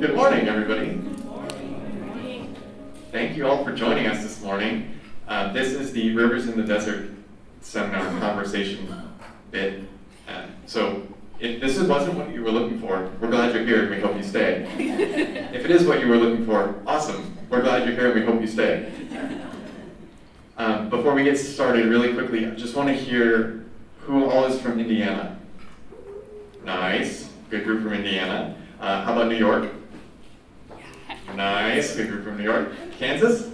Good morning, everybody. Thank you all for joining us this morning. This is the Rivers in the Desert seminar conversation bit. So if this wasn't what you were looking for, we're glad you're here and we hope you stay. If it is what you were looking for, awesome. We're glad you're here and we hope you stay. Before we get started, really quickly, I just want to hear who all is from Indiana. Nice. Good group from Indiana. How about New York? Nice. Good group from New York. Kansas?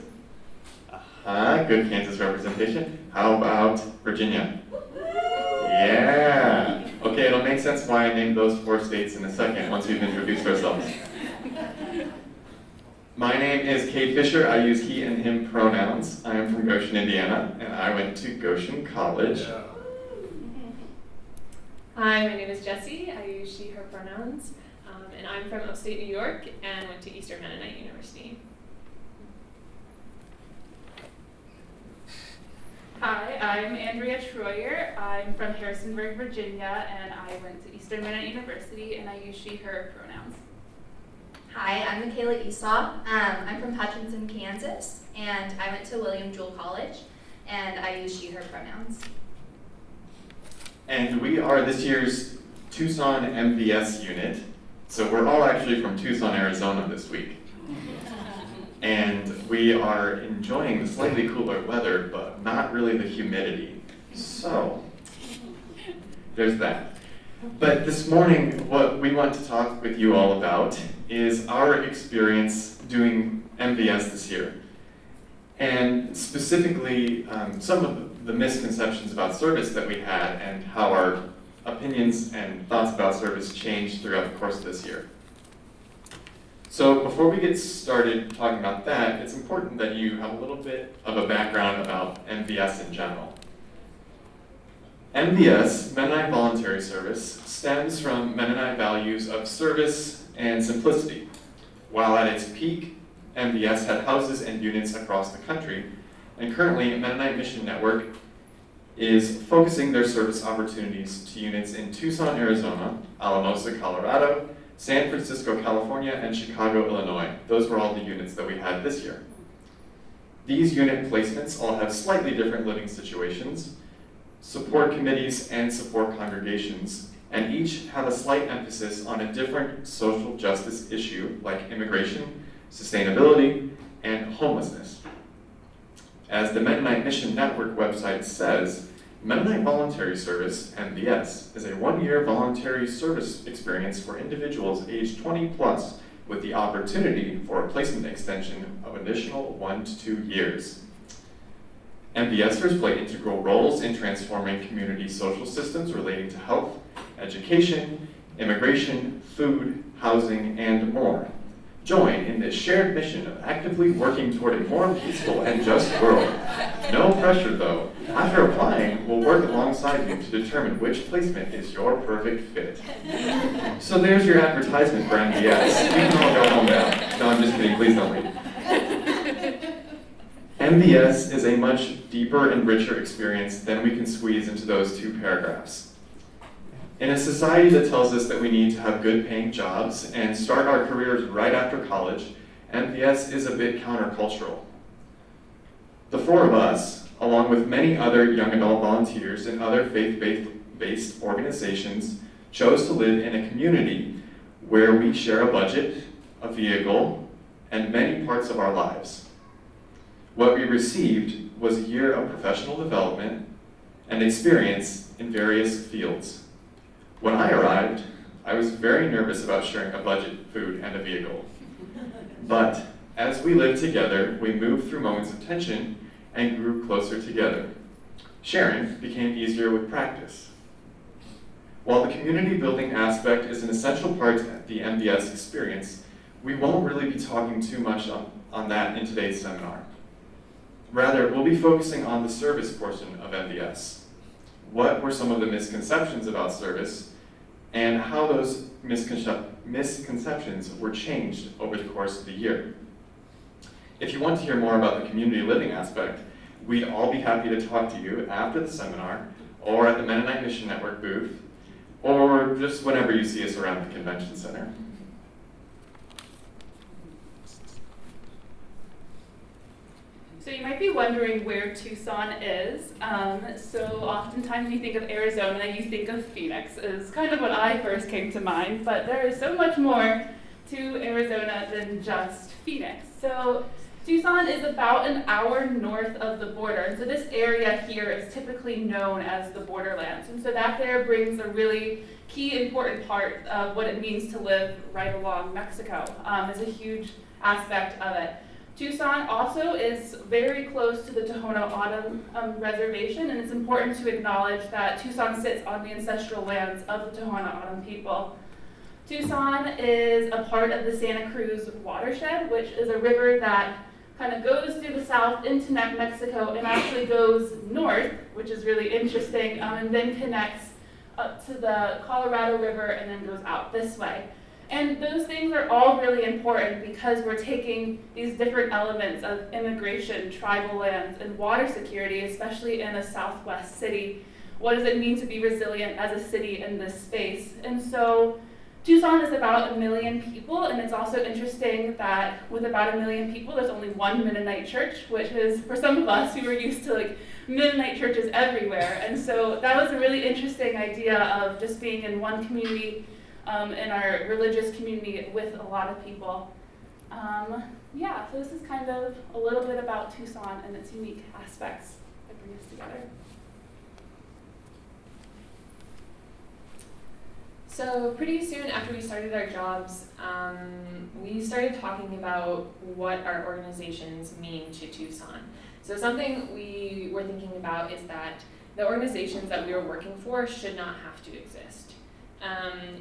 Good Kansas representation. How about Virginia? Yeah. Okay, it'll make sense why I named those 4 states in a second once we've introduced ourselves. My name is Cade Fisher. I use he and him pronouns. I am from Goshen, Indiana, and I went to Goshen College. Hi, my name is Jessie. I use she, her pronouns, and I'm from upstate New York and went to Eastern Mennonite University. Hi, I'm Andrea Troyer. I'm from Harrisonburg, Virginia, and I went to Eastern Mennonite University, and I use she, her pronouns. Hi, I'm Michaela Esau. I'm from Hutchinson, Kansas, and I went to William Jewell College, and I use she, her pronouns. And we are this year's Tucson MVS unit. So we're all actually from Tucson, Arizona this week. And we are enjoying the slightly cooler weather, but not really the humidity. So there's that. But this morning, what we want to talk with you all about is our experience doing MVS this year. And specifically, some of the misconceptions about service that we had and how our opinions and thoughts about service changed throughout the course of this year. So before we get started talking about that, it's important that you have a little bit of a background about MVS in general. MVS, Mennonite Voluntary Service, stems from Mennonite values of service and simplicity. While at its peak, MVS had houses and units across the country, and currently Mennonite Mission Network is focusing their service opportunities to units in Tucson, Arizona, Alamosa, Colorado, San Francisco, California, and Chicago, Illinois. Those were all the units that we had this year. These unit placements all have slightly different living situations, support committees, and support congregations, and each have a slight emphasis on a different social justice issue like immigration, sustainability, and homelessness. As the Mennonite Mission Network website says, Mennonite Voluntary Service, MVS, is a 1-year voluntary service experience for individuals aged 20 plus with the opportunity for a placement extension of additional 1 to 2 years. MVSers play integral roles in transforming community social systems relating to health, education, immigration, food, housing, and more. Join in this shared mission of actively working toward a more peaceful and just world. No pressure, though. After applying, we'll work alongside you to determine which placement is your perfect fit. So there's your advertisement for MVS. You can all go home now. No, I'm just kidding. Please don't leave. MVS is a much deeper and richer experience than we can squeeze into those 2 paragraphs. In a society that tells us that we need to have good paying jobs and start our careers right after college, MVS is a bit countercultural. The 4 of us, along with many other young adult volunteers and other faith-based organizations, chose to live in a community where we share a budget, a vehicle, and many parts of our lives. What we received was a year of professional development and experience in various fields. When I arrived, I was very nervous about sharing a budget, food, and a vehicle. But as we lived together, we moved through moments of tension and grew closer together. Sharing became easier with practice. While the community building aspect is an essential part of the MVS experience, we won't really be talking too much on that in today's seminar. Rather, we'll be focusing on the service portion of MVS. What were some of the misconceptions about service, and how those misconceptions were changed over the course of the year. If you want to hear more about the community living aspect, we'd all be happy to talk to you after the seminar, or at the Mennonite Mission Network booth, or just whenever you see us around the convention center. So you might be wondering where Tucson is. So oftentimes when you think of Arizona, you think of Phoenix is kind of what I first came to mind, but there is so much more to Arizona than just Phoenix. So Tucson is about an hour north of the border, and so this area here is typically known as the borderlands. And so that there brings a really key important part of what it means to live right along Mexico. It's a huge aspect of it. Tucson also is very close to the Tohono O'odham Reservation, and it's important to acknowledge that Tucson sits on the ancestral lands of the Tohono O'odham people. Tucson is a part of the Santa Cruz watershed, which is a river that kind of goes through the south into Mexico and actually goes north, which is really interesting, and then connects up to the Colorado River and then goes out this way. And those things are all really important because we're taking these different elements of immigration, tribal lands, and water security, especially in a southwest city. What does it mean to be resilient as a city in this space? And so Tucson is about 1 million people, and it's also interesting that with about 1 million people, there's only one Mennonite church, which is, for some of us, we were used to like Mennonite churches everywhere. And so that was a really interesting idea of just being in one community, in our religious community with a lot of people. Yeah, so this is kind of a little bit about Tucson and its unique aspects that bring us together. So pretty soon after we started our jobs, we started talking about what our organizations mean to Tucson. So something we were thinking about is that the organizations that we were working for should not have to exist.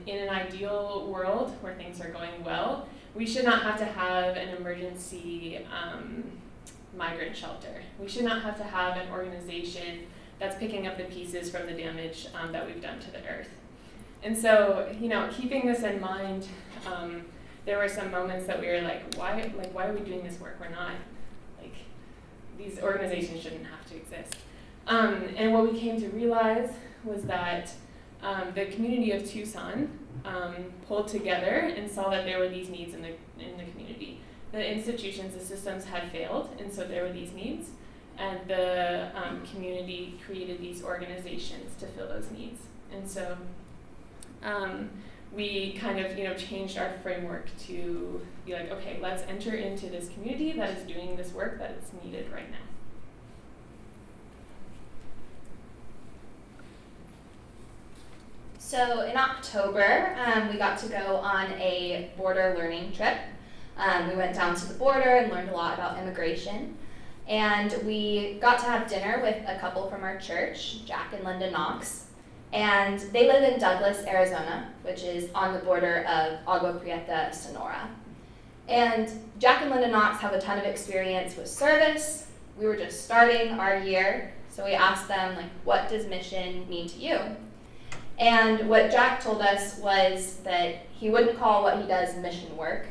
In an ideal world where things are going well, we should not have to have an emergency migrant shelter. We should not have to have an organization that's picking up the pieces from the damage that we've done to the earth. And so, keeping this in mind, there were some moments that we were like, why are we doing this work? We're not, these organizations shouldn't have to exist. And what we came to realize was that the community of Tucson pulled together and saw that there were these needs in the community. The institutions, the systems had failed, and so there were these needs, and the community created these organizations to fill those needs. And so we kind of changed our framework to be like, okay, let's enter into this community that is doing this work that is needed right now. So in October, we got to go on a border learning trip. We went down to the border and learned a lot about immigration. And we got to have dinner with a couple from our church, Jack and Linda Knox. And they live in Douglas, Arizona, which is on the border of Agua Prieta, Sonora. And Jack and Linda Knox have a ton of experience with service. We were just starting our year, so we asked them, what does mission mean to you? And what Jack told us was that he wouldn't call what he does mission work.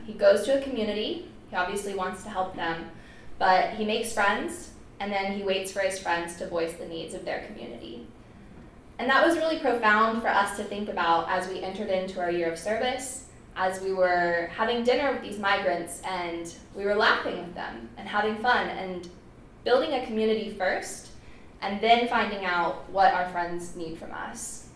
He goes to a community, he obviously wants to help them, but he makes friends, and then he waits for his friends to voice the needs of their community. And that was really profound for us to think about as we entered into our year of service, as we were having dinner with these migrants, and we were laughing with them and having fun and building a community first, and then finding out what our friends need from us.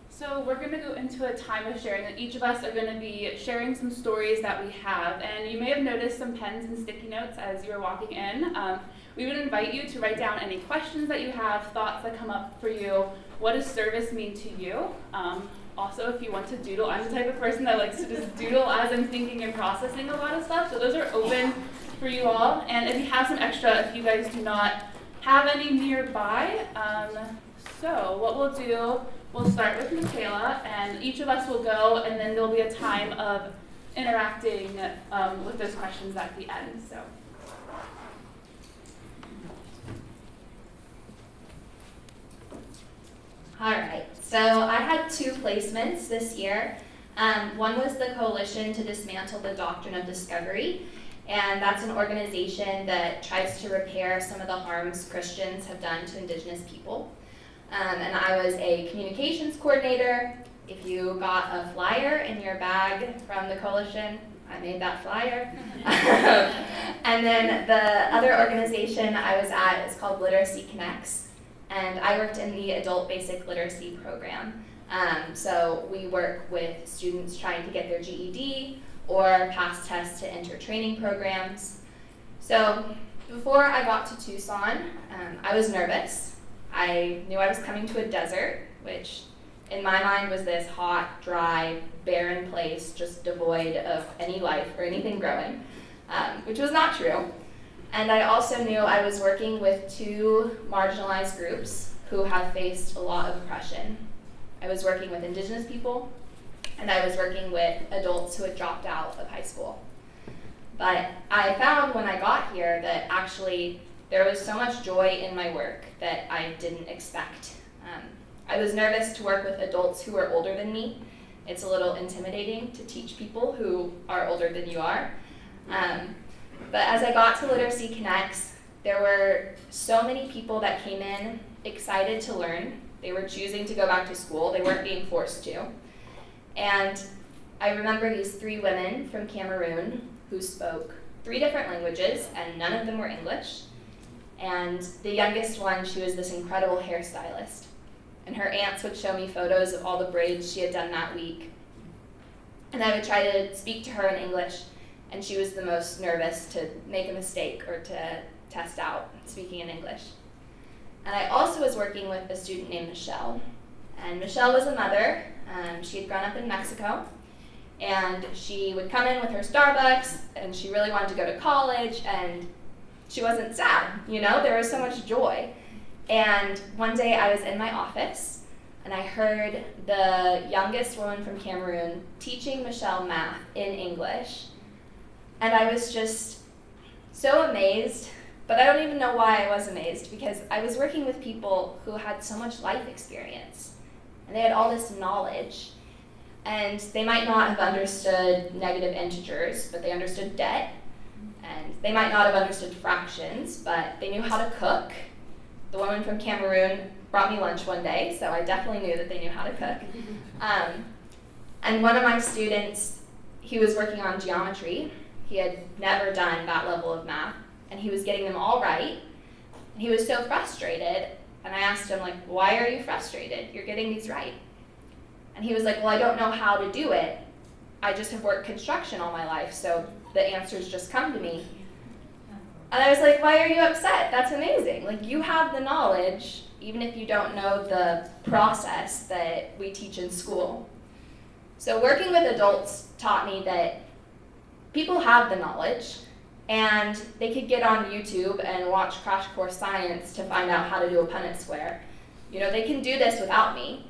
So we're going to go into a time of sharing, and each of us are going to be sharing some stories that we have. And you may have noticed some pens and sticky notes as you were walking in. We would invite you to write down any questions that you have, thoughts that come up for you. What does service mean to you? Also, if you want to doodle, I'm the type of person that likes to just doodle as I'm thinking and processing a lot of stuff. So those are open for you all. And if you have some extra, if you guys do not have any nearby, so what we'll do, we'll start with Michaela, and each of us will go, and then there'll be a time of interacting with those questions at the end. So. All right, so I had 2 placements this year. One was the Coalition to Dismantle the Doctrine of Discovery, and that's an organization that tries to repair some of the harms Christians have done to Indigenous people. And I was a communications coordinator, If you got a flyer in your bag from the coalition, I made that flyer. And then the other organization I was at is called Literacy Connects, and I worked in the Adult Basic Literacy program. So we work with students trying to get their GED or pass tests to enter training programs. So before I got to Tucson, I was nervous. I knew I was coming to a desert, which in my mind was this hot, dry, barren place just devoid of any life or anything growing, which was not true. And I also knew I was working with two marginalized groups who have faced a lot of oppression. I was working with Indigenous people, and I was working with adults who had dropped out of high school. But I found when I got here that actually there was so much joy in my work that I didn't expect. I was nervous to work with adults who were older than me. It's a little intimidating to teach people who are older than you are. But as I got to Literacy Connects, there were so many people that came in excited to learn. They were choosing to go back to school. They weren't being forced to. And I remember these three women from Cameroon who spoke 3 different languages, and none of them were English. And the youngest one, she was this incredible hairstylist. And her aunts would show me photos of all the braids she had done that week. And I would try to speak to her in English, and she was the most nervous to make a mistake or to test out speaking in English. And I also was working with a student named Michelle. And Michelle was a mother. She had grown up in Mexico. And she would come in with her Starbucks, and she really wanted to go to college, and she wasn't sad, you know? There was so much joy. And one day I was in my office, and I heard the youngest woman from Cameroon teaching Michelle math in English. And I was just so amazed, but I don't even know why I was amazed, because I was working with people who had so much life experience, and they had all this knowledge. And they might not have understood negative integers, but they understood debt. And they might not have understood fractions, but they knew how to cook. The woman from Cameroon brought me lunch one day, so I definitely knew that they knew how to cook. And one of my students, he was working on geometry. He had never done that level of math, and he was getting them all right. And he was so frustrated, and I asked him, like, why are you frustrated? You're getting these right. And he was like, well, I don't know how to do it. I just have worked construction all my life, so the answers just come to me. And I was like, why are you upset? That's amazing. Like, you have the knowledge, even if you don't know the process that we teach in school. So working with adults taught me that people have the knowledge, and they could get on YouTube and watch Crash Course Science to find out how to do a Punnett square. You know, they can do this without me.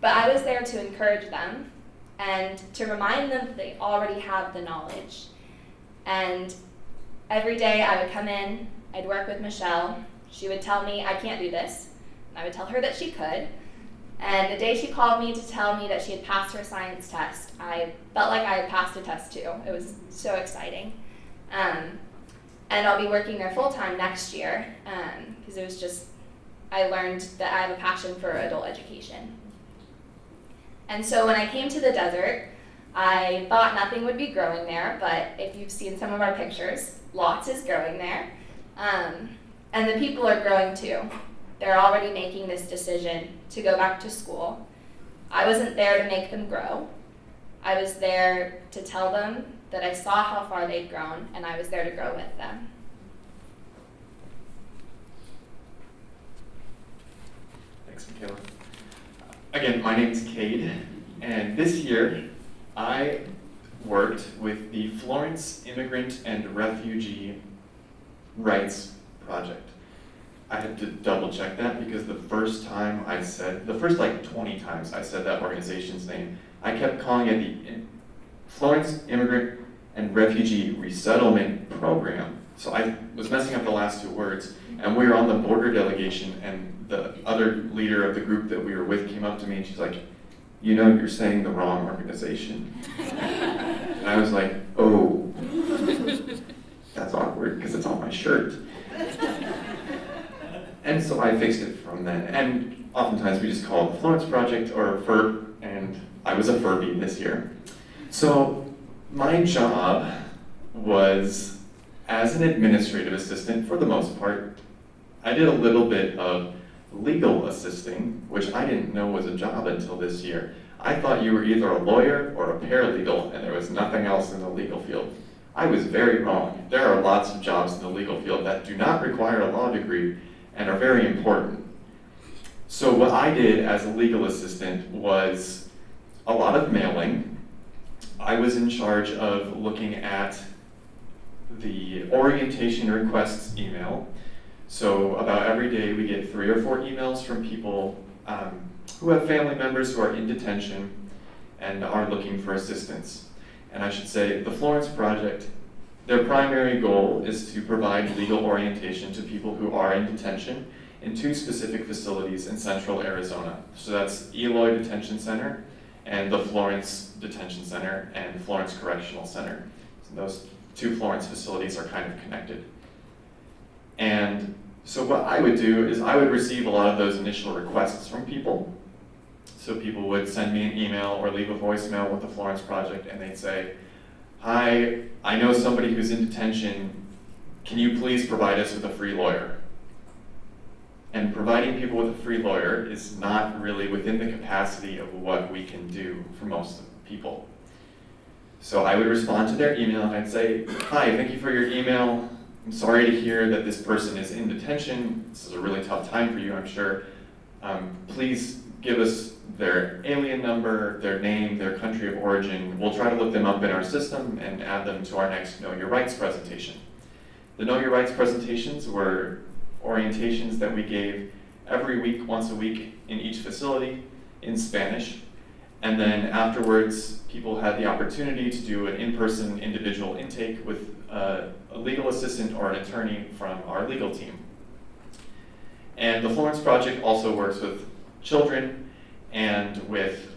But I was there to encourage them and to remind them that they already have the knowledge. And every day I would come in, I'd work with Michelle. She would tell me I can't do this, and I would tell her that she could. And the day she called me to tell me that she had passed her science test, I felt like I had passed a test too. It was so exciting. And I'll be working there full-time next year, because it was just, I learned that I have a passion for adult education. And so when I came to the desert, I thought nothing would be growing there, but if you've seen some of our pictures, lots is growing there. And the people are growing too. They're already making this decision to go back to school. I wasn't there to make them grow. I was there to tell them that I saw how far they'd grown, and I was there to grow with them. Thanks, Michaela. Again, my name's Cade, and this year I worked with the Florence Immigrant and Refugee Rights Project. I had to double check that because the first like 20 times I said that organization's name, I kept calling it the Florence Immigrant and Refugee Resettlement Program. So I was messing up the last 2 words, and we were on the border delegation, and the other leader of the group that we were with came up to me and she's like, you know, you're saying the wrong organization. And I was like, oh, that's awkward because it's on my shirt. And so I fixed it from then. And oftentimes we just call it the Florence Project or FERP, and I was a Furby this year. So my job was as an administrative assistant for the most part. I did a little bit of legal assisting, which I didn't know was a job until this year. I thought you were either a lawyer or a paralegal, and there was nothing else in the legal field. I was very wrong. There are lots of jobs in the legal field that do not require a law degree and are very important. So what I did as a legal assistant was a lot of mailing. I was in charge of looking at the orientation requests email. So about every day we get 3 or 4 emails from people who have family members who are in detention and are looking for assistance. And I should say the Florence Project, their primary goal is to provide legal orientation to people who are in detention in 2 specific facilities in central Arizona. So that's Eloy Detention Center and the Florence Detention Center and Florence Correctional Center. So those 2 Florence facilities are kind of connected. And so what I would do is I would receive a lot of those initial requests from people. So people would send me an email or leave a voicemail with the Florence Project, and they'd say, "Hi, I know somebody who's in detention. Can you please provide us with a free lawyer?" And providing people with a free lawyer is not really within the capacity of what we can do for most people. So I would respond to their email and I'd say, "Hi, thank you for your email. I'm sorry to hear that this person is in detention. This is a really tough time for you, I'm sure. Please give us their alien number, their name, their country of origin. We'll try to look them up in our system and add them to our next Know Your Rights presentation." The Know Your Rights presentations were orientations that we gave every week, once a week, in each facility in Spanish. And then afterwards, people had the opportunity to do an in-person individual intake with a legal assistant or an attorney from our legal team. And the Florence Project also works with children and with,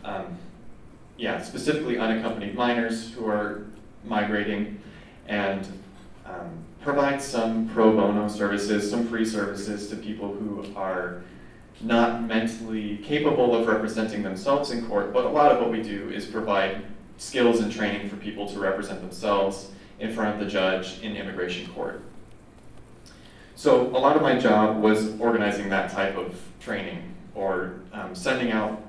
specifically unaccompanied minors who are migrating, and provides some pro bono services, some free services to people who are not mentally capable of representing themselves in court, but a lot of what we do is provide skills and training for people to represent themselves in front of the judge in immigration court. So a lot of my job was organizing that type of training or sending out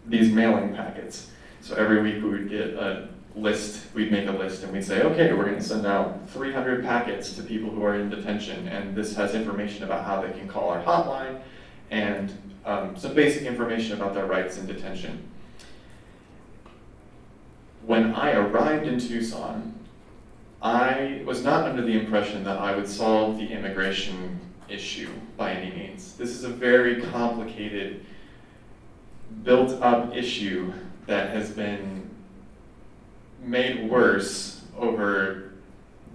these mailing packets. So every week we would get a list, we'd make a list and we'd say, okay, we're going to send out 300 packets to people who are in detention, and this has information about how they can call our hotline and some basic information about their rights in detention. When I arrived in Tucson, I was not under the impression that I would solve the immigration issue by any means. This is a very complicated, built-up issue that has been made worse over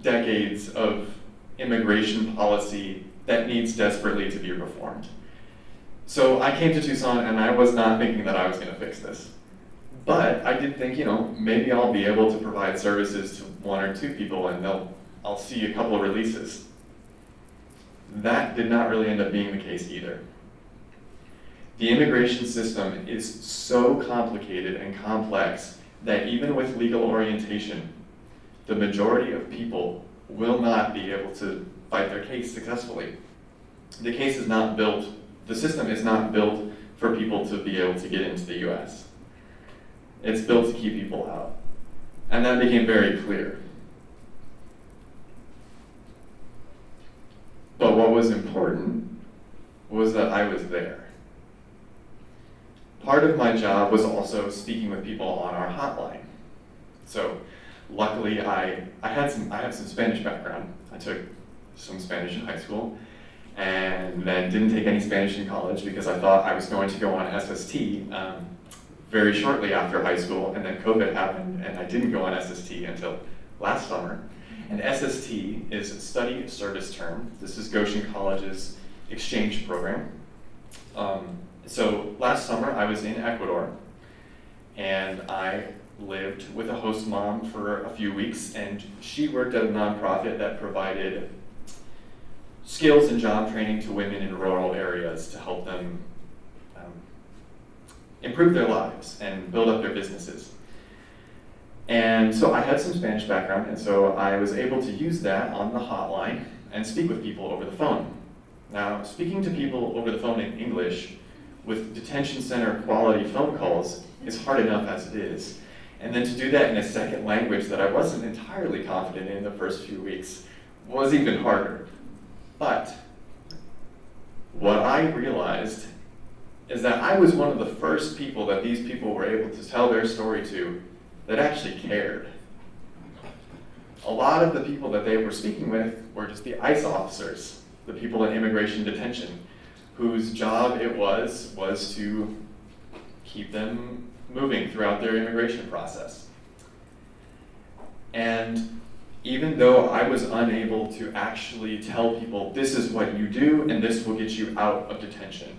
decades of immigration policy that needs desperately to be reformed. So I came to Tucson and I was not thinking that I was going to fix this. But I did think, maybe I'll be able to provide services to 1 or 2 people and I'll see a couple of releases. That did not really end up being the case either. The immigration system is so complicated and complex that even with legal orientation, the majority of people will not be able to fight their case successfully. The system is not built for people to be able to get into the US. It's built to keep people out. And that became very clear. But what was important was that I was there. Part of my job was also speaking with people on our hotline. So luckily I have some Spanish background. I took some Spanish in high school and then didn't take any Spanish in college because I thought I was going to go on SST very shortly after high school, and then COVID happened and I didn't go on SST until last summer. And SST is a study service term. This is Goshen College's exchange program. So last summer I was in Ecuador and I lived with a host mom for a few weeks, and she worked at a nonprofit that provided skills and job training to women in rural areas to help them improve their lives and build up their businesses. And so I had some Spanish background, and so I was able to use that on the hotline and speak with people over the phone. Now, speaking to people over the phone in English with detention center quality phone calls is hard enough as it is. And then to do that in a second language that I wasn't entirely confident in the first few weeks was even harder. But what I realized is that I was one of the first people that these people were able to tell their story to that actually cared. A lot of the people that they were speaking with were just the ICE officers, the people in immigration detention, whose job it was to keep them moving throughout their immigration process. And even though I was unable to actually tell people, this is what you do and this will get you out of detention,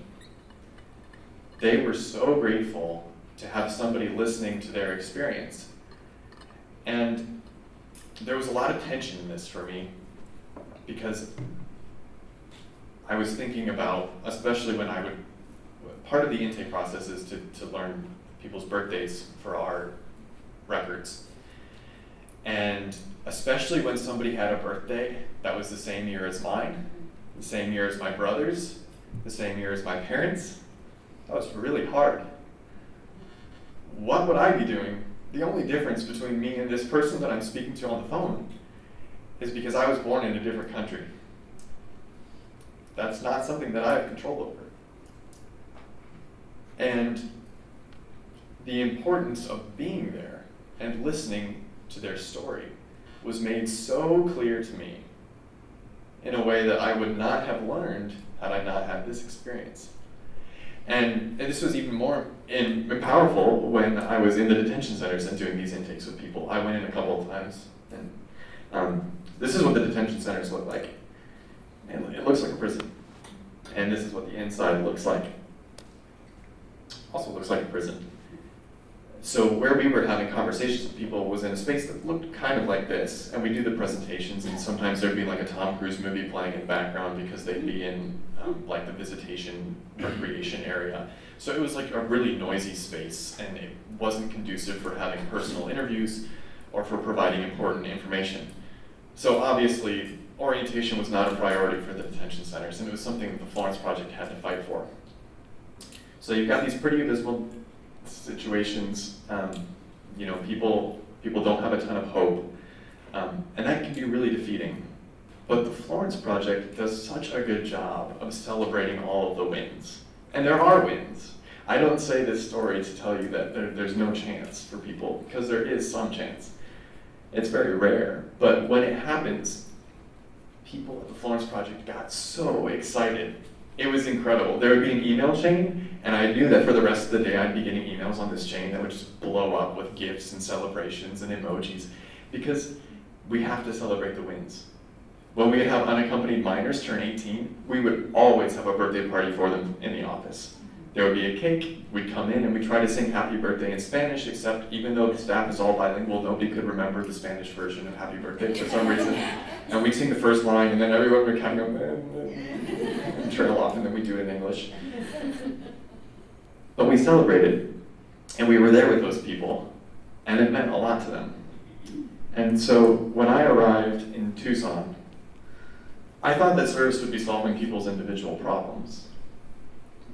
they were so grateful to have somebody listening to their experience. And there was a lot of tension in this for me because I was thinking about, especially when part of the intake process is to learn people's birthdays for our records. And especially when somebody had a birthday that was the same year as mine, the same year as my brother's, the same year as my parents', that was really hard. What would I be doing? The only difference between me and this person that I'm speaking to on the phone is because I was born in a different country. That's not something that I have control over. And the importance of being there and listening to their story was made so clear to me in a way that I would not have learned had I not had this experience. And this was even more powerful when I was in the detention centers and doing these intakes with people. I went in a couple of times, and this is what the detention centers look like. And it looks like a prison. And this is what the inside looks like. Also looks like a prison. So where we were having conversations with people was in a space that looked kind of like this, and we do the presentations, and sometimes there'd be like a Tom Cruise movie playing in the background because they'd be in like the visitation recreation area. So it was like a really noisy space, and it wasn't conducive for having personal interviews or for providing important information. So obviously, orientation was not a priority for the detention centers, and it was something that the Florence Project had to fight for. So you've got these pretty visible situations, people don't have a ton of hope, and that can be really defeating. But the Florence Project does such a good job of celebrating all of the wins. And there are wins. I don't say this story to tell you that there's no chance for people, because there is some chance. It's very rare, but when it happens, people at the Florence Project got so excited. It was incredible. There would be an email chain, and I knew that for the rest of the day I'd be getting emails on this chain that would just blow up with gifts and celebrations and emojis, because we have to celebrate the wins. When we would have unaccompanied minors turn 18, we would always have a birthday party for them in the office. There would be a cake, we'd come in and we'd try to sing happy birthday in Spanish, except even though the staff is all bilingual, nobody could remember the Spanish version of happy birthday for some reason. And we'd sing the first line, and then everyone would kind of and trail off, and then we'd do it in English. But we celebrated, and we were there with those people, and it meant a lot to them. And so when I arrived in Tucson, I thought that service would be solving people's individual problems.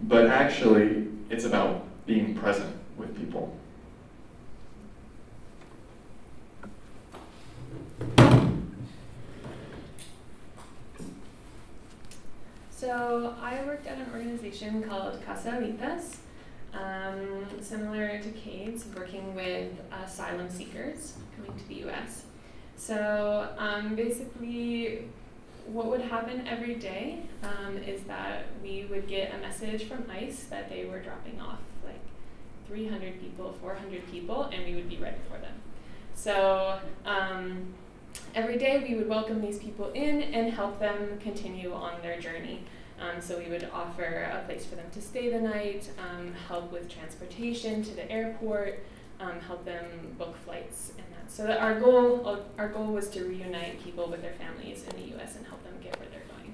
But actually, it's about being present with people. So I worked at an organization called Casa Habitas, similar to Cade's, working with asylum seekers coming to the U.S. So basically, what would happen every day is that we would get a message from ICE that they were dropping off like 300 people, 400 people, and we would be ready for them. So every day we would welcome these people in and help them continue on their journey. So we would offer a place for them to stay the night, help with transportation to the airport, help them book flights and that. So that our goal was to reunite people with their families in the U.S. and help them get where they're going.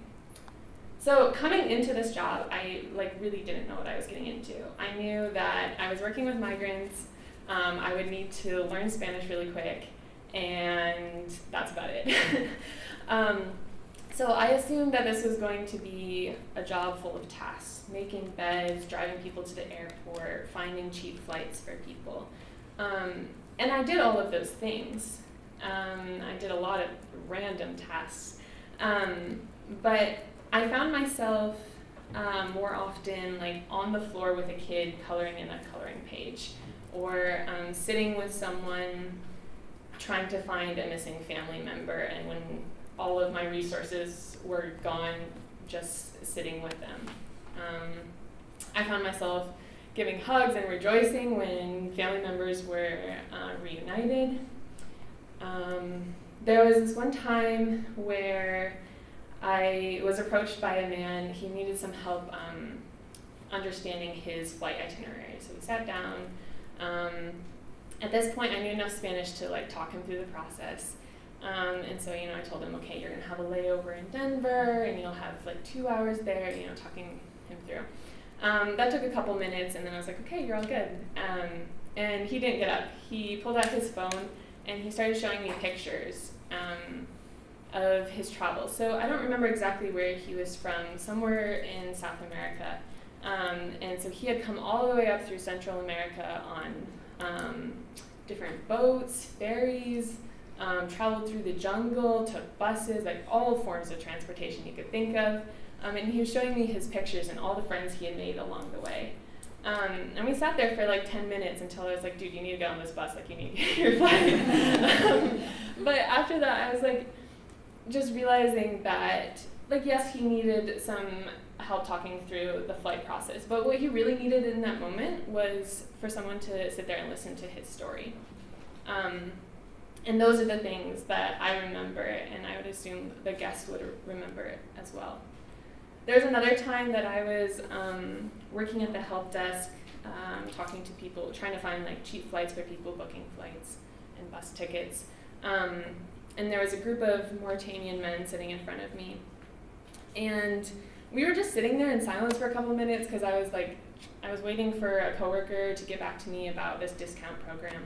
So coming into this job, I really didn't know what I was getting into. I knew that I was working with migrants. I would need to learn Spanish really quick, and that's about it. So I assumed that this was going to be a job full of tasks, making beds, driving people to the airport, finding cheap flights for people. And I did all of those things. I did a lot of random tasks. But I found myself more often on the floor with a kid coloring in a coloring page, or sitting with someone trying to find a missing family member, and when all of my resources were gone, just sitting with them. I found myself giving hugs and rejoicing when family members were reunited. There was this one time where I was approached by a man. He needed some help understanding his flight itinerary. So we sat down. At this point, I knew enough Spanish to talk him through the process. And so, I told him, okay, you're gonna have a layover in Denver, and you'll have 2 hours there, talking him through. That took a couple minutes, and then I was like, okay, you're all good. And he didn't get up. He pulled out his phone, and he started showing me pictures of his travels. So I don't remember exactly where he was from, somewhere in South America. And so he had come all the way up through Central America on different boats, ferries, traveled through the jungle, took buses, all forms of transportation you could think of. And he was showing me his pictures and all the friends he had made along the way. And we sat there for 10 minutes until I was like, dude, you need to get on this bus, you need to get your flight. But after that, I was just realizing that, yes, he needed some help talking through the flight process, but what he really needed in that moment was for someone to sit there and listen to his story. And those are the things that I remember, and I would assume the guests would remember it as well. There's another time that I was working at the help desk, talking to people, trying to find cheap flights for people, booking flights and bus tickets. And there was a group of Mauritanian men sitting in front of me. And we were just sitting there in silence for a couple minutes because I was waiting for a coworker to get back to me about this discount program.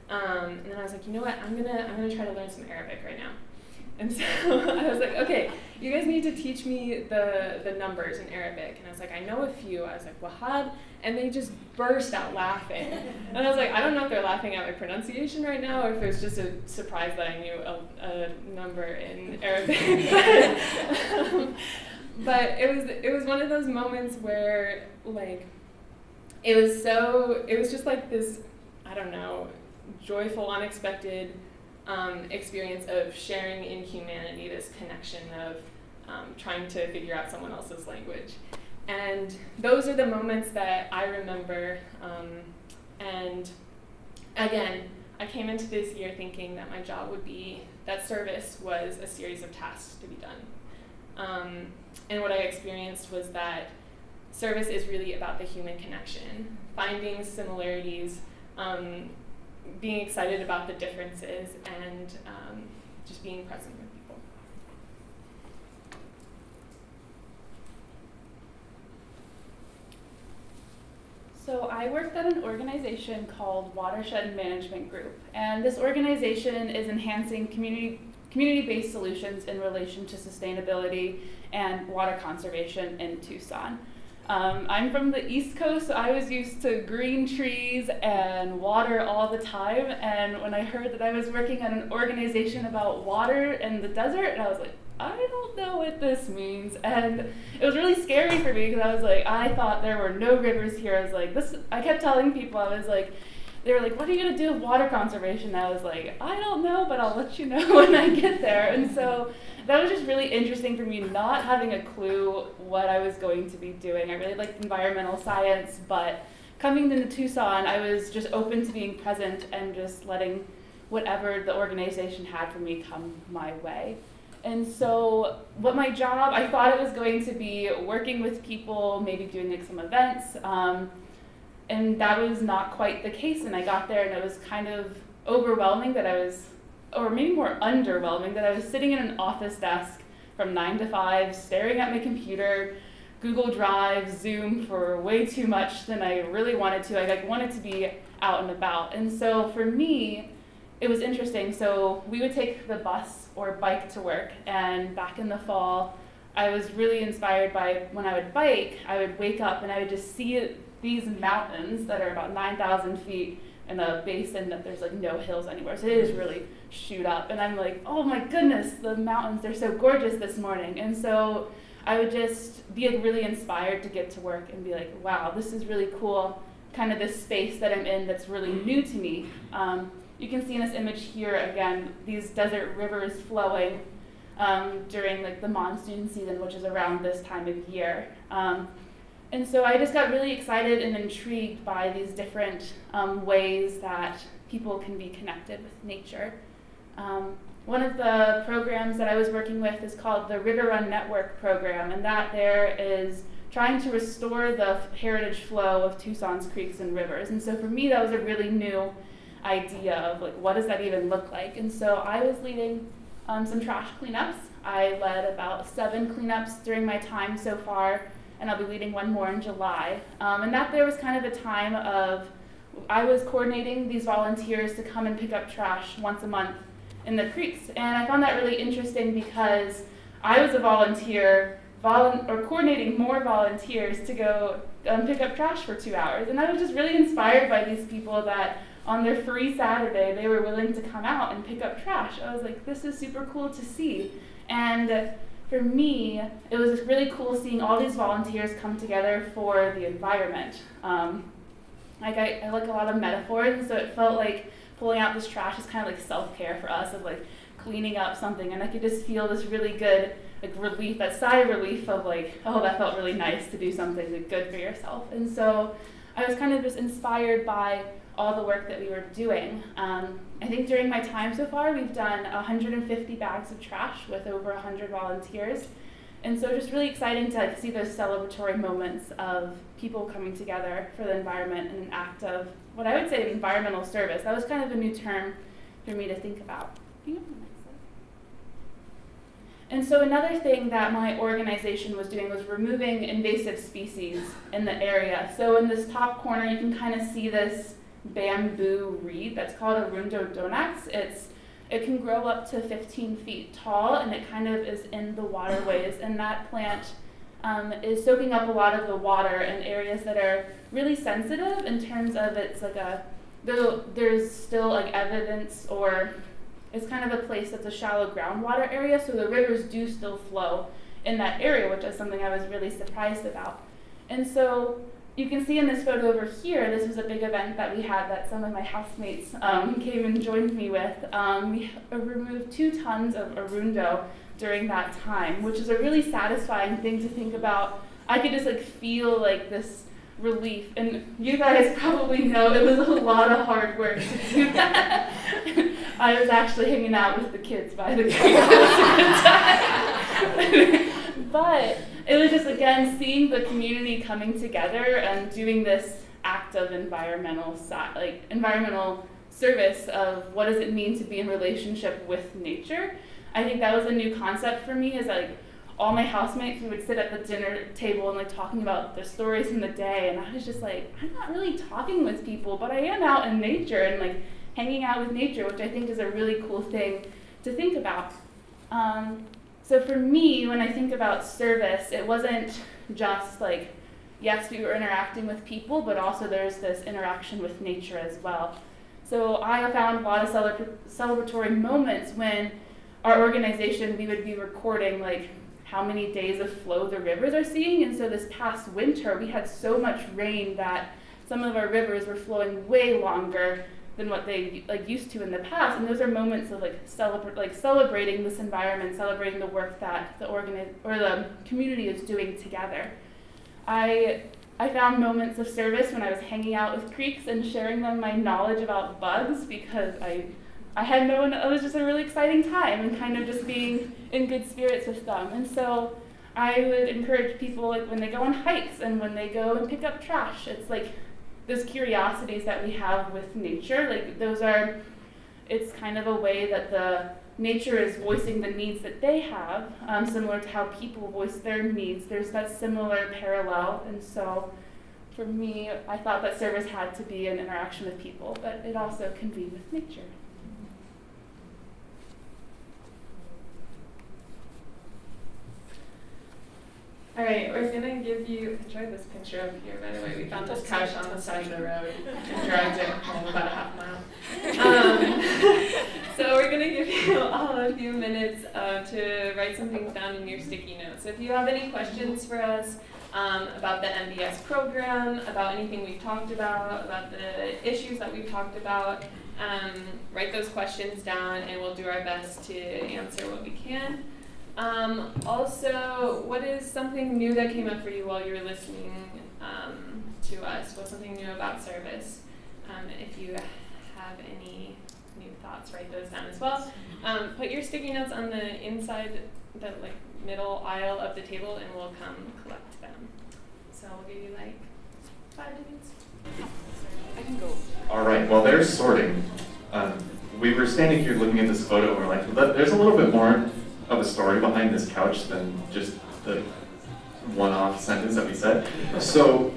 And then I was like, you know what, I'm gonna try to learn some Arabic right now. And so I was like, okay, you guys need to teach me the numbers in Arabic. And I was like, I know a few. I was like, wahad, and they just burst out laughing. And I was like, I don't know if they're laughing at my pronunciation right now, or if it was just a surprise that I knew a number in Arabic. But it was one of those moments where it was just this, I don't know, joyful, unexpected experience of sharing in humanity, this connection of trying to figure out someone else's language. And those are the moments that I remember. And again, I came into this year thinking that my job would be, that service was a series of tasks to be done. And what I experienced was that service is really about the human connection, finding similarities, being excited about the differences, and just being present with people. So I worked at an organization called Watershed Management Group, and this organization is enhancing community-based solutions in relation to sustainability and water conservation in Tucson. I'm from the East Coast, so I was used to green trees and water all the time, and when I heard that I was working at an organization about water in the desert, and I was like, I don't know what this means, and it was really scary for me because I was like, I thought there were no rivers here. I was like, I kept telling people, I was like, they were like, what are you gonna do with water conservation? And I was like, I don't know, but I'll let you know when I get there. And so that was just really interesting for me, not having a clue what I was going to be doing. I really liked environmental science, but coming into Tucson, I was just open to being present and just letting whatever the organization had for me come my way. And so what my job, I thought it was going to be working with people, maybe doing some events, and that was not quite the case. And I got there and it was kind of overwhelming that I was, or maybe more underwhelming, that I was sitting in an office desk from 9 to 5, staring at my computer, Google Drive, Zoom for way too much than I really wanted to. I wanted to be out and about. And so for me, it was interesting. So we would take the bus or bike to work, and back in the fall, I was really inspired by when I would bike, I would wake up and I would just see these mountains that are about 9,000 feet in a basin that there's like no hills anywhere. So it is really shoot up. And I'm like, oh my goodness, the mountains, they're so gorgeous this morning. And so I would just be like really inspired to get to work and be like, wow, this is really cool, kind of this space that I'm in that's really new to me. You can see in this image here, again, these desert rivers flowing during like the monsoon season, which is around this time of year. And so I just got really excited and intrigued by these different ways that people can be connected with nature. One of the programs that I was working with is called the River Run Network program, and that there is trying to restore the heritage flow of Tucson's creeks and rivers. And so for me, that was a really new idea of like, what does that even look like? And so I was leading some trash cleanups. I led about 7 cleanups during my time so far, and I'll be leading one more in July. And that there was kind of a time of, I was coordinating these volunteers to come and pick up trash once a month in the creeks. And I found that really interesting because I was a volunteer or coordinating more volunteers to go pick up trash for 2 hours. And I was just really inspired by these people that on their free Saturday, they were willing to come out and pick up trash. I was like, this is super cool to see. And for me, it was just really cool seeing all these volunteers come together for the environment. I like a lot of metaphors, and so it felt like pulling out this trash is kind of like self-care for us, of like cleaning up something, and I could just feel this really good like relief, that sigh of relief of like, oh, that felt really nice to do something like good for yourself. And so I was kind of just inspired by all the work that we were doing. I think during my time so far, we've done 150 bags of trash with over 100 volunteers. And so just really exciting to like, see those celebratory moments of people coming together for the environment in an act of what I would say environmental service. That was kind of a new term for me to think about. And so another thing that my organization was doing was removing invasive species in the area. So in this top corner, you can kind of see this bamboo reed that's called Arundo donax. It can grow up to 15 feet tall, and it kind of is in the waterways. And that plant is soaking up a lot of the water in areas that are really sensitive in terms of it's like there's still like evidence, or it's kind of a place that's a shallow groundwater area, so the rivers do still flow in that area, which is something I was really surprised about. And so you can see in this photo over here, this was a big event that we had that some of my housemates came and joined me with. We removed 2 tons of arundo during that time, which is a really satisfying thing to think about. I could just like feel like this relief, and you guys probably know it was a lot of hard work to do that. I was actually hanging out with the kids by the creek most of the time. But it was just, again, seeing the community coming together and doing this act of environmental service of what does it mean to be in relationship with nature. I think that was a new concept for me, is like all my housemates, we would sit at the dinner table and like talking about their stories from the day, and I was just like, I'm not really talking with people, but I am out in nature and like hanging out with nature, which I think is a really cool thing to think about. So for me, when I think about service, it wasn't just like, yes, we were interacting with people, but also there's this interaction with nature as well. So I found a lot of celebratory moments when our organization, we would be recording like how many days of flow the rivers are seeing. And so this past winter, we had so much rain that some of our rivers were flowing way longer than what they like used to in the past. And those are moments of like celebrating this environment, celebrating the work that the community is doing together. I found moments of service when I was hanging out with creeks and sharing them my knowledge about bugs, because I had no one. It was just a really exciting time and kind of just being in good spirits with them. And so I would encourage people, like when they go on hikes and when they go and pick up trash, it's like those curiosities that we have with nature, like it's kind of a way that nature is voicing the needs that they have, similar to how people voice their needs. There's that similar parallel, and so for me, I thought that service had to be an interaction with people, but it also can be with nature. All right, we're gonna give you, enjoy this picture over here, by the way. We found this couch on the side of the road and dragged it home about a half mile. So we're gonna give you all a few minutes to write some things down in your sticky notes. So if you have any questions for us about the MVS program, about anything we've talked about the issues that we've talked about, write those questions down and we'll do our best to answer what we can. Also, what is something new that came up for you while you were listening to us? What's something new about service? If you have any new thoughts, write those down as well. Put your sticky notes on the inside, the middle aisle of the table, and we'll come collect them. So we'll give you 5 minutes. I can go. All right, while they're sorting, we were standing here looking at this photo and we're like, there's a little bit more of a story behind this couch than just the one-off sentence that we said. So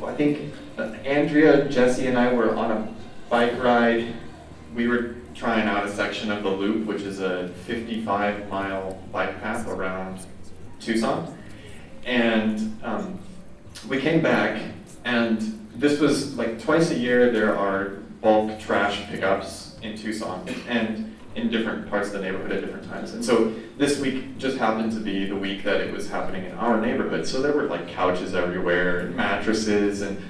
I think Andrea, Jessie, and I were on a bike ride. We were trying out a section of the Loop, which is a 55-mile bike path around Tucson. And we came back, and this was twice a year there are bulk trash pickups in Tucson, and in different parts of the neighborhood at different times. And so this week just happened to be the week that it was happening in our neighborhood. So there were couches everywhere and mattresses and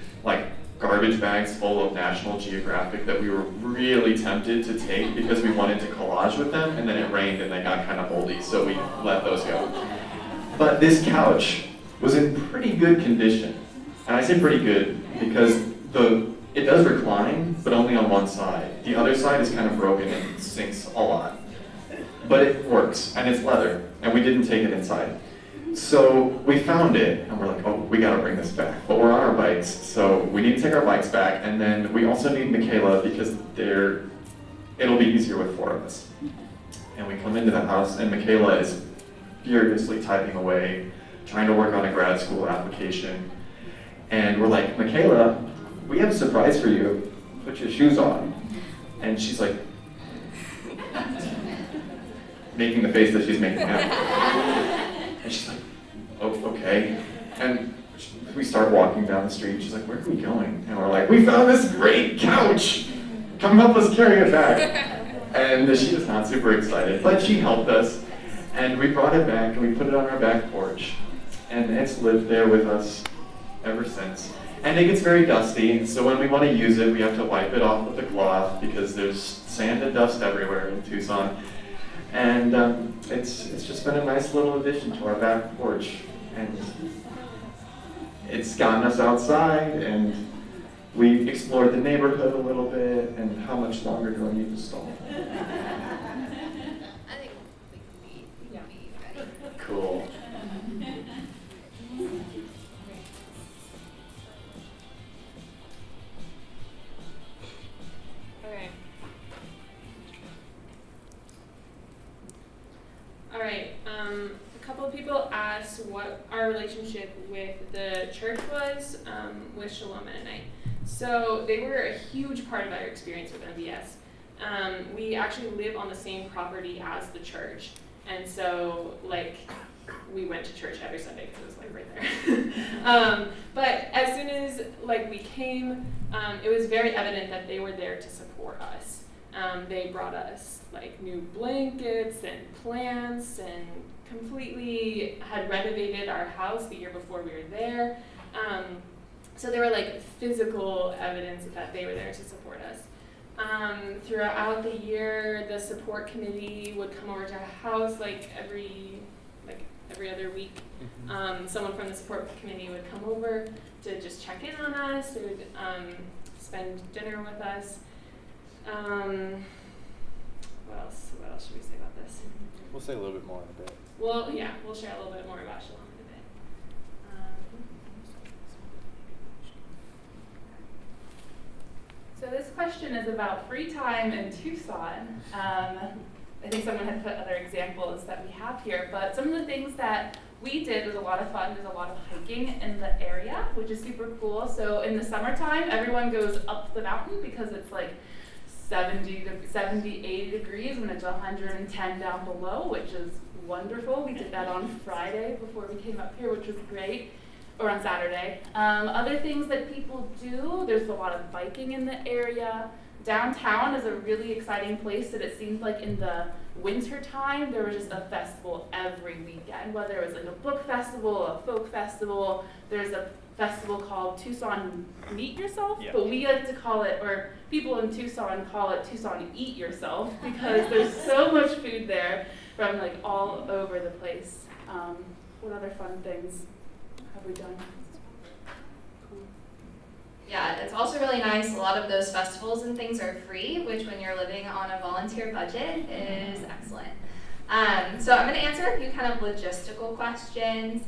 garbage bags full of National Geographic that we were really tempted to take because we wanted to collage with them, and then it rained and they got kind of moldy, so we let those go. But this couch was in pretty good condition. And I say pretty good because it does recline, but only on one side. The other side is kind of broken and sinks a lot. But it works, and it's leather, and we didn't take it inside. So we found it, and we're like, oh, we gotta bring this back. But we're on our bikes, so we need to take our bikes back, and then we also need Michaela because it'll be easier with 4 of us. And we come into the house, and Michaela is furiously typing away, trying to work on a grad school application. And we're like, Michaela, we have a surprise for you. Put your shoes on. And she's like, making the face that she's making now. And she's like, oh, okay. And we start walking down the street. She's like, where are we going? And we're like, we found this great couch. Come help us carry it back. And she was not super excited, but she helped us. And we brought it back and we put it on our back porch. And it's lived there with us ever since. And it gets very dusty, so when we want to use it, we have to wipe it off with a cloth because there's sand and dust everywhere in Tucson. And it's just been a nice little addition to our back porch. And it's gotten us outside, and we explored the neighborhood a little bit, and how much longer do I need to stall? I think we can be ready. Cool. All right, a couple of people asked what our relationship with the church was with Shalom Mennonite. So they were a huge part of our experience with MVS. We actually live on the same property as the church. And so we went to church every Sunday because it was right there. But as soon as we came, it was very evident that they were there to support us. They brought us new blankets and plants and completely had renovated our house the year before we were there. So there were physical evidence that they were there to support us. Throughout the year, the support committee would come over to our house every other week. Someone from the support committee would come over to just check in on us. They would spend dinner with us. What else should we say about this? We'll say a little bit more in a bit. Well, yeah, we'll share a little bit more about Shalom in a bit. So this question question is about free time in Tucson. I think someone had put other examples that we have here, but some of the things that we did was a lot of fun. There's a lot of hiking in the area, which is super cool. So in the summertime, everyone goes up the mountain because it's like 70, 80 degrees when it's 110 down below, which is wonderful. We did that on Friday before we came up here, which was great, or on Saturday. Other things that people do, there's a lot of biking in the area. Downtown is a really exciting place that it seems like in the winter time there was just a festival every weekend, whether it was like a book festival, a folk festival. There's a festival called Tucson Meet Yourself, but we like to call it, or people in Tucson call it Tucson Eat Yourself, because there's so much food there from like all over the place. What other fun things have we done? Yeah, it's also really nice. A lot of those festivals and things are free, which when you're living on a volunteer budget is excellent. So I'm going to answer a few kind of logistical questions.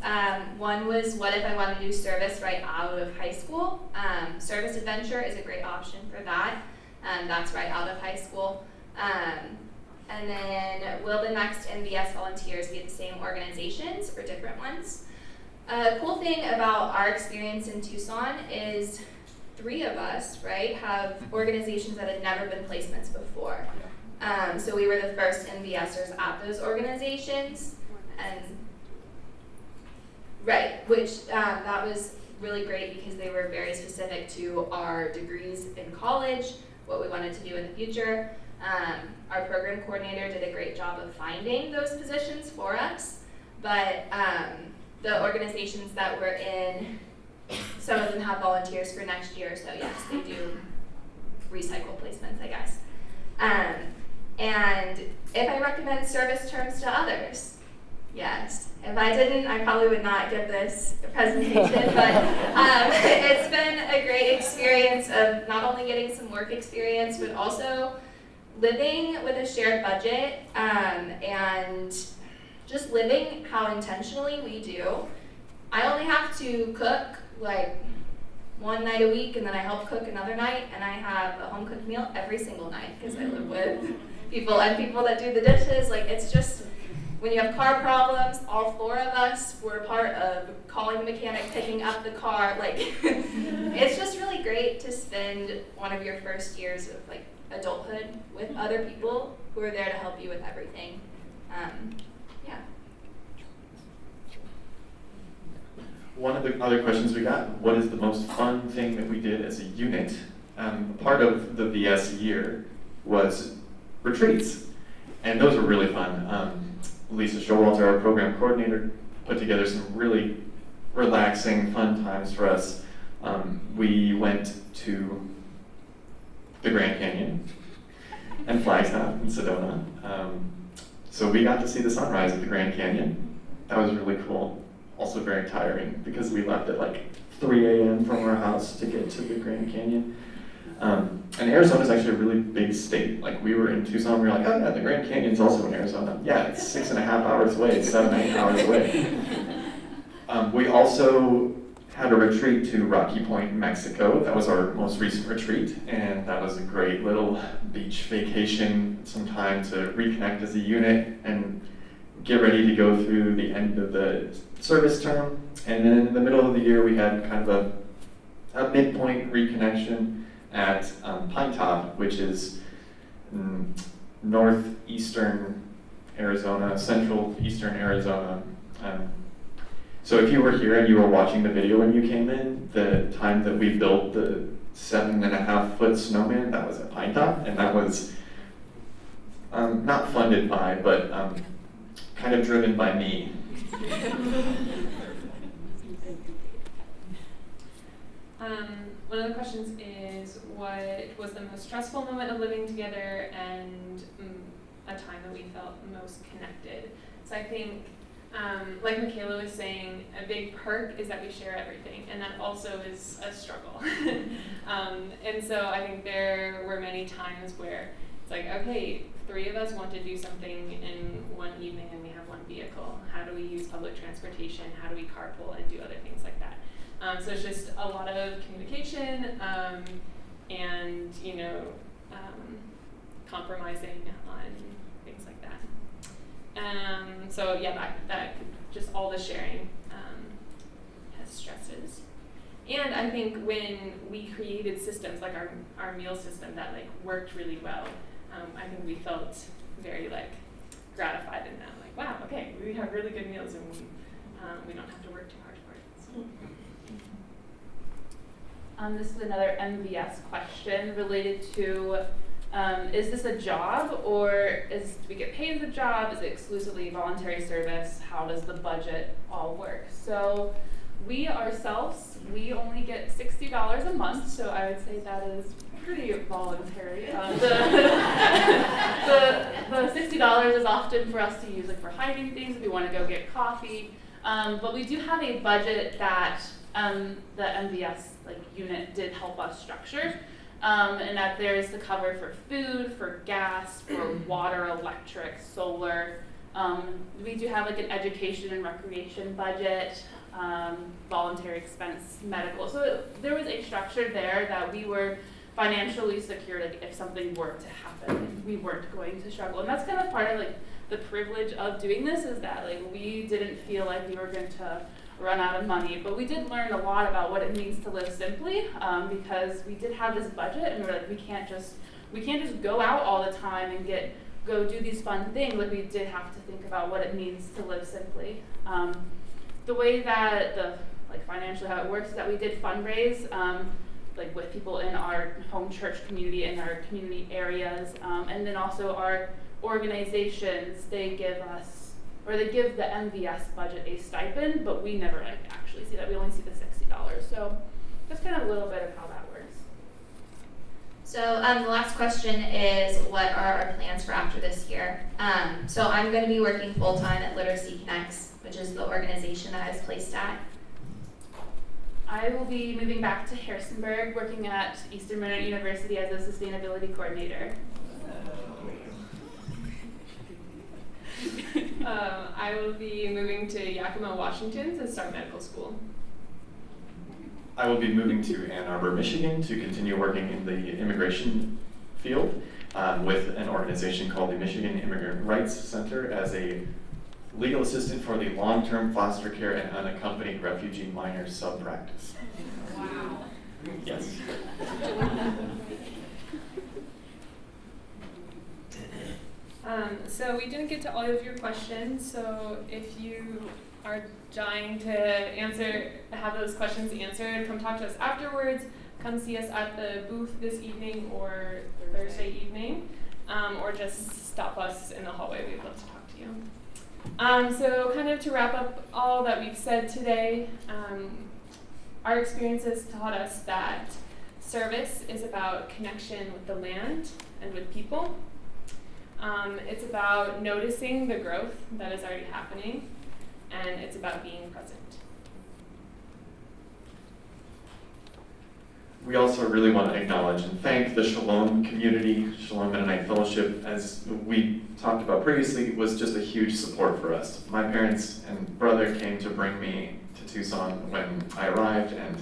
One was, what if I want to do service right out of high school? Service Adventure is a great option for that. That's right out of high school. And then, will the next MVS volunteers be the same organizations or different ones? A cool thing about our experience in Tucson is 3 of us, right, have organizations that had never been placements before. So we were the first MVSers at those organizations, and right, which that was really great because they were very specific to our degrees in college, what we wanted to do in the future. Our program coordinator did a great job of finding those positions for us, but the organizations that we're in, some of them have volunteers for next year, so yes, they do recycle placements, I guess. And if I recommend service terms to others, yes. If I didn't, I probably would not give this presentation, but it's been a great experience of not only getting some work experience, but also living with a shared budget, and just living how intentionally we do. I only have to cook like one night a week, and then I help cook another night, and I have a home cooked meal every single night because I live with people that do the dishes. Like, it's just, when you have car problems, all 4 of us were part of calling the mechanic, picking up the car. Like, it's just really great to spend one of your first years of like adulthood with other people who are there to help you with everything. Yeah. One of the other questions we got, what is the most fun thing that we did as a unit? Part of the VS year was retreats, and those were really fun. Lisa Showalter, our program coordinator, put together some really relaxing, fun times for us. We went to the Grand Canyon and Flagstaff and Sedona. So we got to see the sunrise at the Grand Canyon. That was really cool. Also very tiring because we left at like 3 a.m. from our house to get to the Grand Canyon. And Arizona is actually a really big state. Like, we were in Tucson, we were like, oh yeah, the Grand Canyon's also in Arizona. Yeah, it's 6.5 hours away, it's 7-8 hours away. We also had a retreat to Rocky Point, Mexico. That was our most recent retreat, and that was a great little beach vacation, some time to reconnect as a unit and get ready to go through the end of the service term. And then in the middle of the year, we had kind of a midpoint reconnection at Pine Top, which is northeastern Arizona, central eastern Arizona. So if you were here and you were watching the video when you came in, the time that we built the 7.5-foot snowman, that was at Pine Top, and that was not funded by, but kind of driven by me. One of the questions is, what was the most stressful moment of living together and a time that we felt most connected? So I think, like Michaela was saying, a big perk is that we share everything, and that also is a struggle. And so I think there were many times where it's like, okay, 3 of us want to do something in one evening and we have one vehicle. How do we use public transportation? How do we carpool and do other things like that? So it's just a lot of communication, and compromising on things like that. So yeah, that just all the sharing has stresses. And I think when we created systems like our meal system that like worked really well, I think we felt very like gratified in that. Like, wow, okay, we have really good meals and we don't have to work too hard for it. So. This is another MVS question related to, is this a job or do we get paid as a job? Is it exclusively voluntary service? How does the budget all work? So we ourselves, we only get $60 a month, so I would say that is pretty voluntary. The $60 is often for us to use like for hiding things if we want to go get coffee. But we do have a budget that the MVS unit did help us structure, and that there's the cover for food, for gas, for water, electric, solar. We do have an education and recreation budget, voluntary expense, medical. So there was a structure there that we were financially secured if something were to happen. We weren't going to struggle, and that's kind of part of the privilege of doing this, is that we didn't feel like we were going to run out of money, but we did learn a lot about what it means to live simply, because we did have this budget, and we were we can't just go out all the time and go do these fun things. We did have to think about what it means to live simply. The way that financially how it works is that we did fundraise with people in our home church community, in our community areas, and then also our organizations, they give the MVS budget a stipend, but we never actually see that. We only see the $60. So that's kind of a little bit of how that works. So the last question is, what are our plans for after this year? So I'm going to be working full-time at Literacy Connects, which is the organization that I was placed at. I will be moving back to Harrisonburg, working at Eastern Mennonite University as a sustainability coordinator. I will be moving to Yakima, Washington to start medical school. I will be moving to Ann Arbor, Michigan to continue working in the immigration field with an organization called the Michigan Immigrant Rights Center as a legal assistant for the long-term foster care and unaccompanied refugee minor sub-practice. Wow. Yes. So we didn't get to all of your questions, so if you are dying to have those questions answered, come talk to us afterwards, come see us at the booth this evening or Thursday evening, or just stop us in the hallway. We'd love to talk to you. So kind of to wrap up all that we've said today, our experiences taught us that service is about connection with the land and with people. It's about noticing the growth that is already happening, and it's about being present. We also really want to acknowledge and thank the Shalom community. Shalom Mennonite Fellowship, as we talked about previously, was just a huge support for us. My parents and brother came to bring me to Tucson when I arrived, and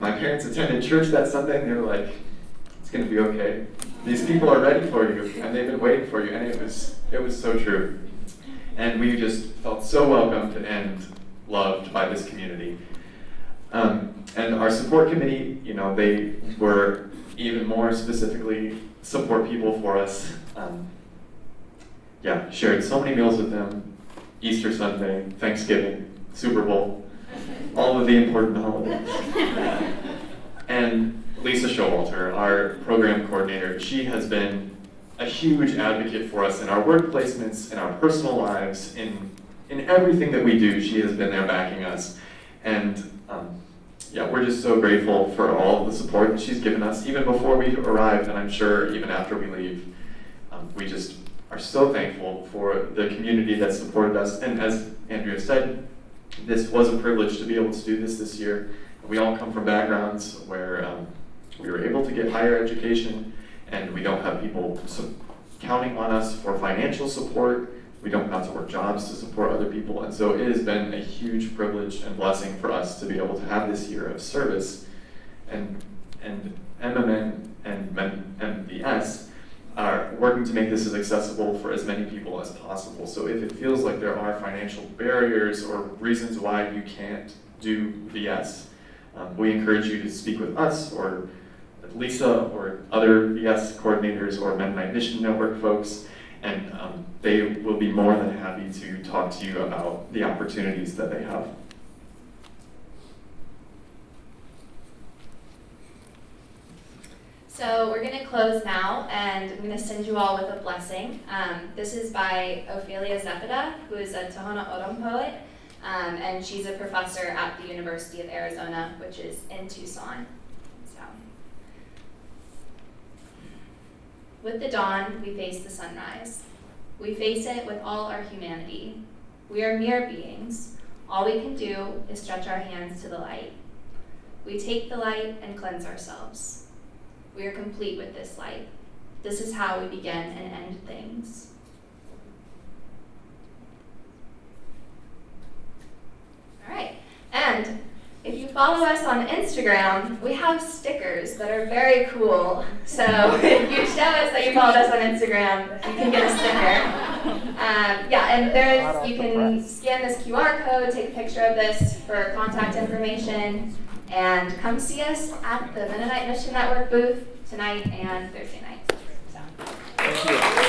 my parents attended church that Sunday, and they were like, it's going to be okay. These people are ready for you, and they've been waiting for you, and it was so true. And we just felt so welcomed and loved by this community. And our support committee, they were even more specifically support people for us. Shared so many meals with them, Easter Sunday, Thanksgiving, Super Bowl, all of the important holidays. And Lisa Showalter, our program coordinator, she has been a huge advocate for us in our work placements, in our personal lives, in everything that we do. She has been there backing us. And we're just so grateful for all the support that she's given us, even before we arrived, and I'm sure even after we leave. We just are so thankful for the community that supported us. And as Andrea said, this was a privilege to be able to do this year. We all come from backgrounds where we were able to get higher education, and we don't have people counting on us for financial support. We don't have to work jobs to support other people. And so it has been a huge privilege and blessing for us to be able to have this year of service. And MMN and MVS, are working to make this as accessible for as many people as possible. So if it feels like there are financial barriers or reasons why you can't do VS, we encourage you to speak with us or Lisa or other VS coordinators or Mennonite Mission Network folks, and they will be more than happy to talk to you about the opportunities that they have. So we're going to close now, and I'm going to send you all with a blessing. This is by Ophelia Zepeda, who is a Tohono O'odham poet, and she's a professor at the University of Arizona, which is in Tucson. So, with the dawn, we face the sunrise. We face it with all our humanity. We are mere beings. All we can do is stretch our hands to the light. We take the light and cleanse ourselves. We are complete with this light. This is how we begin and end things. All right, and if you follow us on Instagram, we have stickers that are very cool. So if you show us that you followed us on Instagram, you can get a sticker. And you can scan this QR code, take a picture of this for contact information, and come see us at the Mennonite Mission Network booth tonight and Thursday night. So. Thank you.